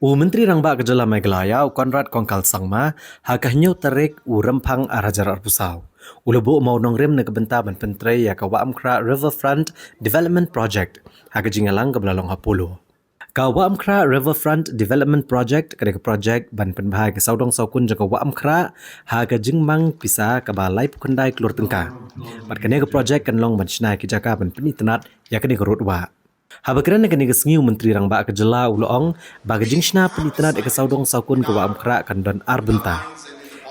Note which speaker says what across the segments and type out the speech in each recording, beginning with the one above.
Speaker 1: Menteri Rangba Kejala Meghalaya Konrad Kongkal Sangma hakahnya tarik rempang arajar arbusau. Ulubu mau nongrim na kebenta ban pentrei ya kawa amkra Riverfront Development Project hakajingalang kebelalong hapulu. Kawa amkra Riverfront Development Project kadang project ban penbahai ke saudong saukun jaga wa amkra hakajingmang pisa kabalai pukendai kelur tengka. Bat kene ke project kan long ban snai ke jaka ban penitenat ya kene ke rutwa. Habakran kini kesngiu Menteri Rangba Kejala Uloong bagi jingsna penitenat ke saudong saukun ke wa amkra kan don arbenta.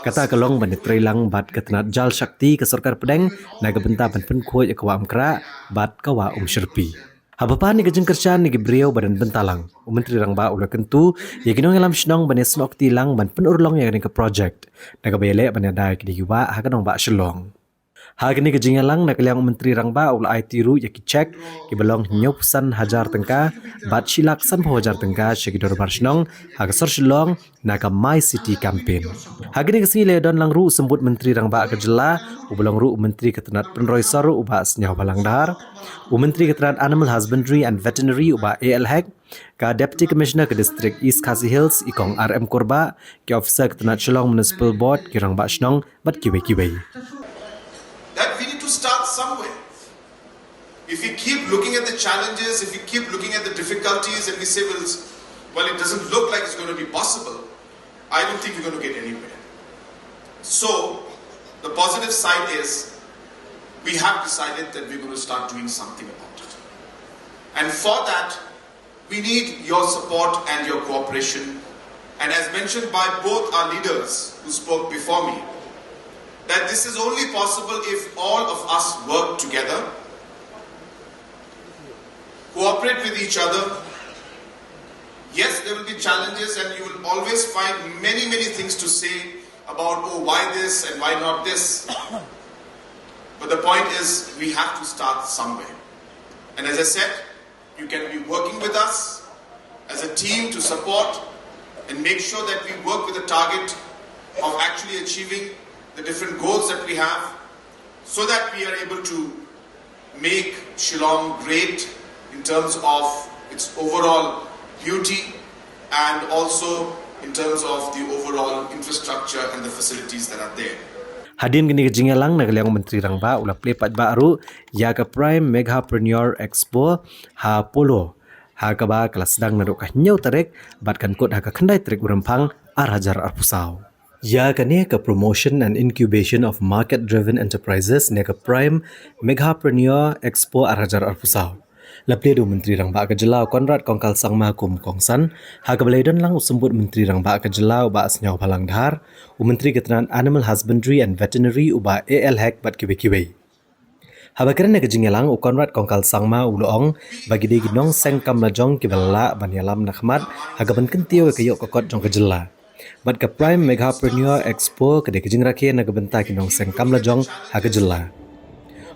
Speaker 1: Kata kelong ban trailang bat ketenat jal syakti ke Sarkar Pedang naga benta ban penkuat ke wa amkra bat ke wa Syerpi. Habapan ni kejeng kerjaan ni beliau badan bentalang. Menteri Rangba Ulo kentu ya kinong alam snong ban snok tilang ban penurlong yang ke project. Naga bayale ban dai kini wa hakanong ba syelong. Hagini kejingalang nak liang Menteri Rangba ul tiru ya kicek ki belong nyopsan hajar tengka bat silak san hajar tengka syekidor barsnong hagasor silong naka My City campaign. Hagini kesingi le don lang ru sembut Menteri Rangba Kejala u belong ru Menteri ketenat penroi saru uba senyaw balang dahar u Menteri ketenat Animal Husbandry and Veterinary uba ALHEC ka Deputy Commissioner ke District East Khasi Hills ikong RM Korba ki officer ketenat Shillong Municipal Board ki Rangba Snong bat kiwei-kiwei.
Speaker 2: That we need to start somewhere. If we keep looking at the challenges, if we keep looking at the difficulties and we say, well, it doesn't look like it's going to be possible, I don't think we're going to get anywhere. So, the positive side is, we have decided that we're going to start doing something about it. And for that, we need your support and your cooperation. And as mentioned by both our leaders who spoke before me, that this is only possible if all of us work together, cooperate with each other. Yes, there will be challenges and you will always find many things to say about, oh, why this and why not this. But the point is, we have to start somewhere. And as I said, you can be working with us as a team to support and make sure that we work with the target of actually achieving the different goals that we have, so that we are able to make Shillong great in terms of its overall beauty and also in terms of the overall infrastructure and the facilities that are there.
Speaker 1: Hadin gini kejingalang nagaliang Menteri Rangba ulah plepat baru ya ke Prime Megapreneur Expo ha polo ha kaba kelas sedang naduk nyau tarik batkan kod ha kendai tarik urempang arajar arpusau. Ya kani ke promotion and incubation of market-driven enterprises ni ke Prime Megapreneur Expo Arajar Arpusau. Lapledu Menteri Rangba Kejala Konrad Kongkal Sangma kum kongsan, ha kebelaidon lang usembut Menteri Rangba Kejala uba senyaw balang dahar, Menteri Ketenan Animal Husbandry and Veterinary uba ALHEC bat kiwe-kiwe. Habakiran na kejingalang Konrad Kongkal Sangma uloong bagi di ginong sengkam lajong kibala banyalam nakmat hagaban kentiyo ke kayok kokot jong Kejala. Bat ke Prime Megapreneur Expo kedai kejing rakyat na kebenta kinong sengkam lajong ha Kejala.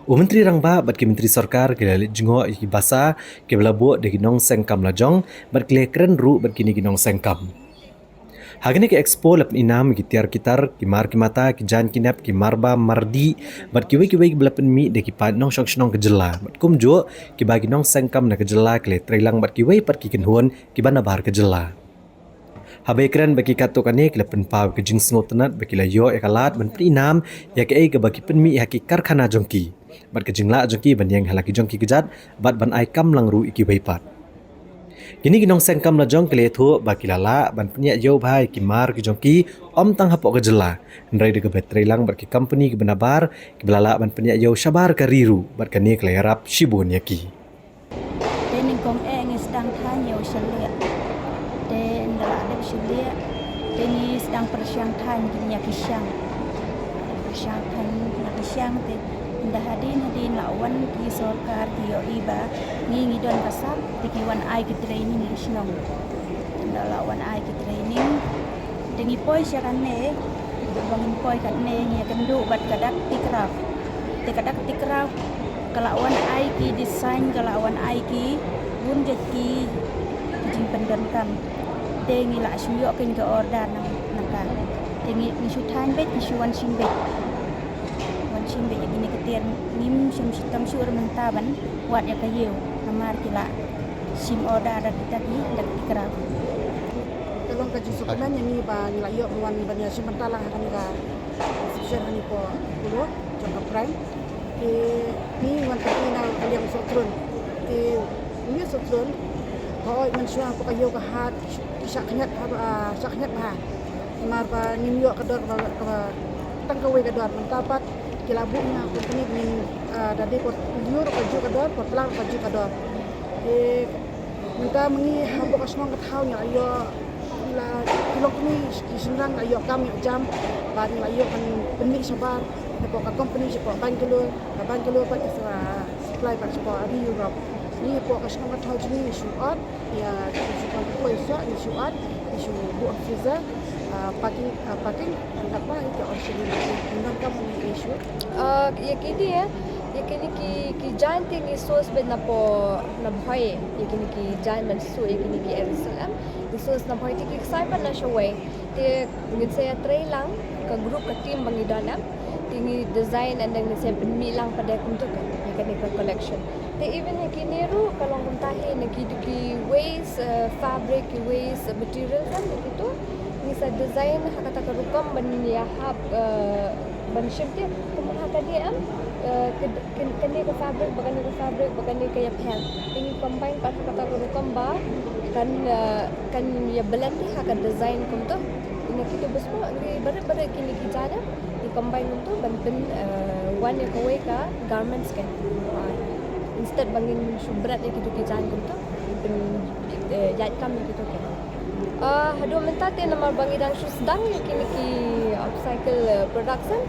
Speaker 1: Menteri Rangba bat ke Menteri Sarkar ke lalit jengo iki basa ke belabuk de kinong sengkam lajong bat ke keren ru bat kini kinong sengkam. Hagini ke Expo lap inam ki tiar kitar ki mar ki mata ki jan kinap ki marba mardi bat ki wei belapen mi de ki pat nong shong Kejala bat kum jo ki bagi nong sengkam na Kejala ke trailang bat ki wei pat ki kenhuan ki bana bar Kejala. Habai keren bagi katuk ane kila penpau ke jing sengot tenat bagi layo ekalat ban perinam ya ke ke bagi penmi ya ki karkhana jongki bat ke jingla jongki ban yang halaki jongki kejat bat ban ai kam lang ru iki baipat kini ginong sengkam la jong kele thu bagi lala ban penya yo bhai ki mar ki jongki om tang hapok Kejala ndrai de ke betrei lang bat ki company ki benabar ki belala ban penya yo sabar ka riru bat kani kele harap shibun yaki
Speaker 3: dening kong ngis dang thanyo shalia Syria, ini sedang persiangkan gini kisang te indah hadin lawan ki Sarkar ki iba ngi don kasap tikiwan ai ki training isnong indah lawan ai ki training dengi poi syarane bangin poi kat ne ngi kendu bat kadak tikraf kalawan ai ki design kalawan ai ki bun ki jing pendankan tengi la shmyo ken ke order naka tengi ni shutan bet ni shuan shin bet wan shin bet ini ketir nim shim sitam syur mentaban wat ya kayu namar kila sim order ada kita di dak tikra
Speaker 4: Kalong kaji sukunan yang ni ba nila yo buan banya simantala kani ka section hani po pulo jangka prime ke ni wan tapi na kaliang sotron ke ni sotron ho mensua ko kayo ka hat saknyat ba mar ba nim yo kador ka tangkawe kador mentapat kilabu na company ning dadi ko liur kaju kador ko pelang kaju kador ke minta mengi habok asnong kathau nya ayo la kilok ni kisinrang ayo kami jam ban ayo kan benih sabar ko ka company ko Bangalore pa sa supply pa ko ari Europe ni ko asnong kathau ni suat ya sukan ko isa ni suat isu bu freezer packing apa itu Australia dengan kamu isu
Speaker 5: ya kini ki jan ting isos ben na po na bhai ya kini ki jan man su ya kini ki Jerusalem isos na bhai ti ki sai pa na showay te ngit se tray lang ka group ka team bangi dana tingi design and then se mi lang pada kuntuk ya kini ka collection te even ya kini ru kalong kuntahi na ki waste fabric waste material kan itu ni sa design hakata ka rukam ban ya hab ban shimte kumah ka dia kani ka fabric bagani ka yaphan tingi combine pat kata rukam ba kan ya blend ha ka design kum to ina kita bespo ni bare kini ki jana ni combine kum to ban one ya kawai ka garments kan instead bangin subrat ya kita ki jana kum to ben yat kam ni kita kan hadu minta te namar bangidang susdang kini ki upcycle production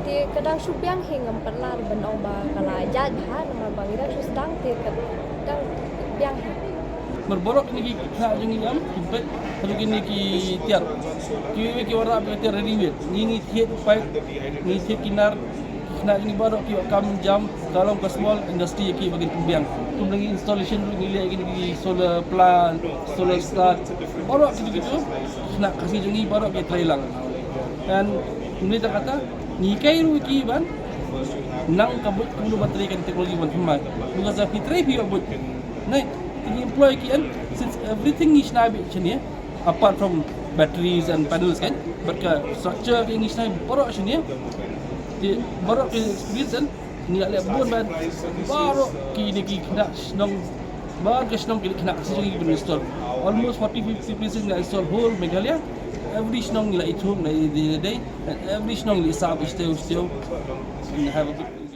Speaker 5: te kadang subyang hingam perlar benong ba kala jad ha namar bangidang susdang te kadang byang
Speaker 6: berborok ni ki kha jeng yam kibet kalau gini ki tiar ki wara be tiar ready ni thiet pai ni thiet kinar kena ini borok ki kam jam kalau ke small industry ki bagi tumbiang tum lagi installation dulu ni lagi ki solar plant solar start borok gitu nak kasih jengi borok ki trailang dan ini tak kata ni kai ru ki ban nang kabut kuno baterai kan teknologi ban pemai bukan sa fitrai pi abut nai ini employ ki and since everything is now chini apart from batteries and panels kan berka structure ki is now borok chini di borok ki experience ni ale bon ban borok ki ni ki kena snong bar ke snong ki kena sini ki install almost 40-50% na install whole Meghalaya every snong nila ithung na day and every snong nila sab still and have a good